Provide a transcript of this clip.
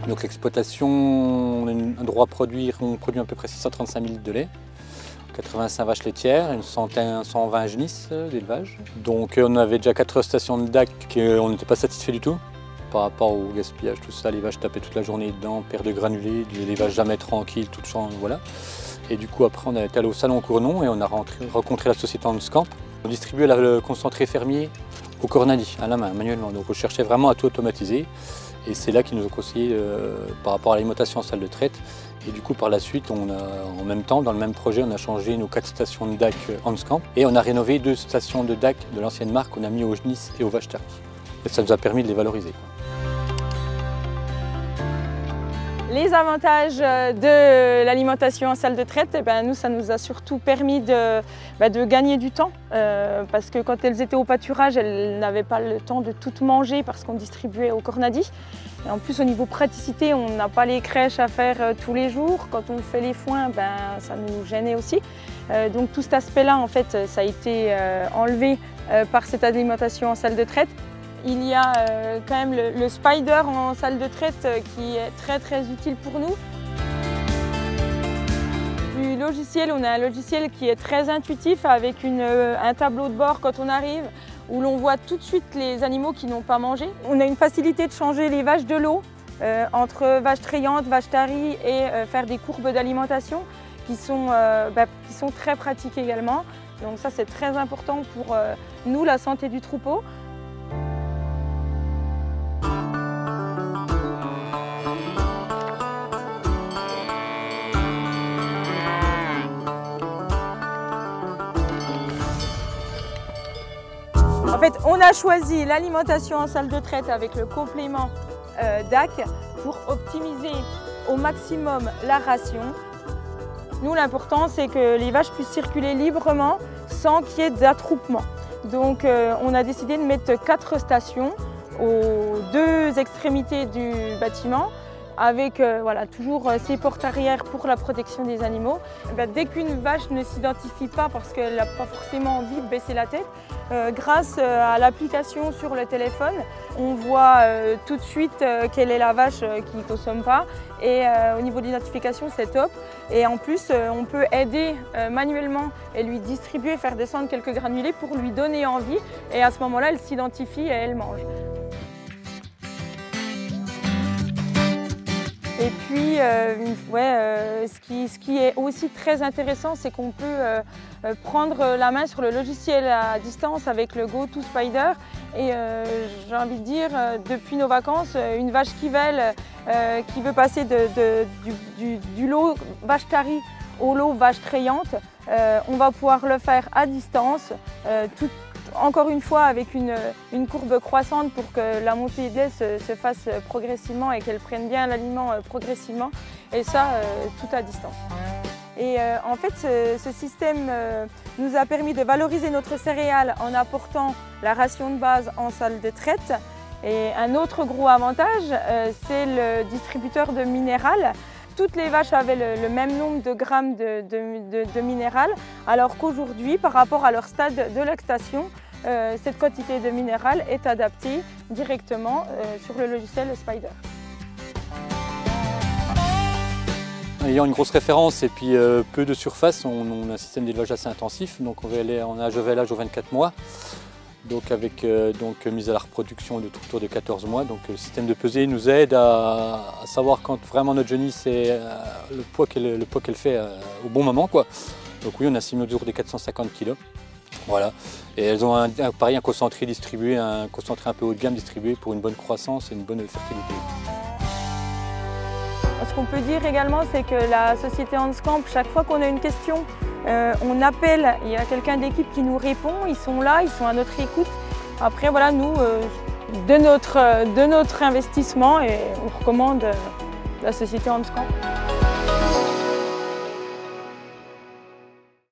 Donc l'exploitation, on a un droit à produire, on produit à peu près 635 000 litres de lait, 85 vaches laitières, une centaine, 120 genisses d'élevage. Donc on avait déjà 4 stations de DAC, on n'était pas satisfait du tout par rapport au gaspillage, tout ça. Les vaches tapaient toute la journée dedans, perte de granulés, les vaches jamais tranquilles, tout champ, voilà. Et du coup après on est allé au salon Cournon et on a rencontré la société Hanskamp. On distribuait le concentré fermier au cornadi, à la main, manuellement. Donc on cherchait vraiment à tout automatiser. Et c'est là qu'ils nous ont conseillé par rapport à l'alimentation en salle de traite. Et du coup, par la suite, en même temps, dans le même projet, on a changé nos 4 stations de DAC Hanskamp. Et on a rénové 2 stations de DAC de l'ancienne marque qu'on a mis aux genisses et aux vaches taries. Et ça nous a permis de les valoriser. Les avantages de l'alimentation en salle de traite, nous, ça nous a surtout permis de gagner du temps. Parce que quand elles étaient au pâturage, elles n'avaient pas le temps de tout manger parce qu'on distribuait au cornadi. Et en plus, au niveau praticité, on n'a pas les crèches à faire tous les jours. Quand on fait les foins, ça nous gênait aussi. Donc tout cet aspect-là, en fait, ça a été enlevé par cette alimentation en salle de traite. Il y a quand même le spider en salle de traite qui est très utile pour nous. Du logiciel, on a un logiciel qui est très intuitif avec un tableau de bord quand on arrive où l'on voit tout de suite les animaux qui n'ont pas mangé. On a une facilité de changer les vaches de l'eau entre vaches trayantes, vaches taries et faire des courbes d'alimentation qui sont très pratiques également. Donc ça c'est très important pour nous, la santé du troupeau. En fait, on a choisi l'alimentation en salle de traite avec le complément DAC pour optimiser au maximum la ration. Nous, l'important, c'est que les vaches puissent circuler librement sans qu'il y ait d'attroupement. Donc, on a décidé de mettre 4 stations aux 2 extrémités du bâtiment avec toujours ces portes arrière pour la protection des animaux. Dès qu'une vache ne s'identifie pas parce qu'elle n'a pas forcément envie de baisser la tête, grâce à l'application sur le téléphone, on voit tout de suite quelle est la vache qui ne consomme pas. Et au niveau de l'identification, c'est top. Et en plus, on peut aider manuellement et lui distribuer, faire descendre quelques granulés pour lui donner envie. Et à ce moment-là, elle s'identifie et elle mange. Et puis, ce qui est aussi très intéressant, c'est qu'on peut prendre la main sur le logiciel à distance avec le GoToSpider. Et j'ai envie de dire, depuis nos vacances, une vache qui veut passer du lot vache tarie au lot vache trayante, on va pouvoir le faire à distance, encore une fois avec une courbe croissante pour que la montée de lait se fasse progressivement et qu'elle prenne bien l'aliment progressivement, et ça tout à distance. Et en fait ce système nous a permis de valoriser notre céréale en apportant la ration de base en salle de traite. Et un autre gros avantage, c'est le distributeur de minéral. Toutes les vaches avaient le même nombre de grammes de minéral, alors qu'aujourd'hui, par rapport à leur stade de lactation, cette quantité de minéral est adaptée directement sur le logiciel Spider. Ayant une grosse référence et puis peu de surface, on a un système d'élevage assez intensif, donc on est en âge de vélage aux 24 mois. Donc avec mise à la reproduction de tout autour de 14 mois. Donc le système de pesée nous aide à savoir quand vraiment notre genisse est le poids qu'elle fait au bon moment, quoi. Donc oui, on a estimé autour des 450 kg. Voilà. Et elles ont un concentré distribué, un concentré un peu haut de gamme distribué pour une bonne croissance et une bonne fertilité. Ce qu'on peut dire également, c'est que la société Hanskamp, chaque fois qu'on a une question, on appelle, il y a quelqu'un d'équipe qui nous répond, ils sont là, ils sont à notre écoute. Après, voilà, nous, de notre investissement, et on recommande la société Hanskamp.